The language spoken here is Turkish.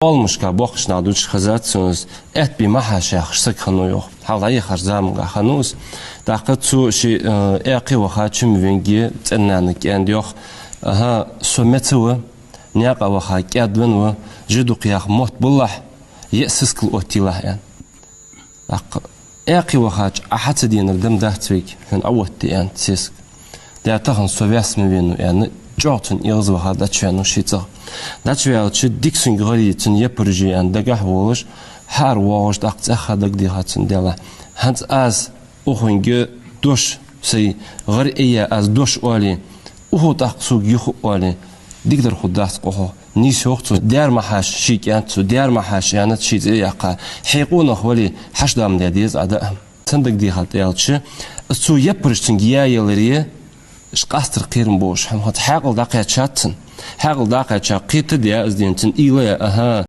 Olmuşka bakışna duç xazatsınız et bir mahaşa xırsa kanu yok. Havlayı xarzam gahanuz. Dakika tu şey eki vaha çüm vengi tsennanik end yok. Aha sometsu niyaqa vaha kadven ve judu qiyaq mot bullah yesis kıl otilah yani. Dakika eki vaha ahat dinir dem dahtvik hen awatti yani sisk. Dağıtağın sovyas mı venu yani Jordan yaz vaha da çenu şitsa. Daçvel çi diksin gari için yapırıcı yani dagah volish her volish daqtsa hadak dihatsın dela. Hans az ohunge doş say gari iya az doş oli. Uhu daqsu yuhu oli. Digder xudas qoho. Nis yoxtu der mahaş şikantsu der mahaş yani çizi yaqa. Hiquna xoli haşdam dediz ada. Sandık dihat yalçı. Su yapırışın giyayeleri شقاستر قيرن بوش هم هاد حاقل داقيا تشاتن حاقل داقيا تشاقيت ديا ازدينتن إيلا أها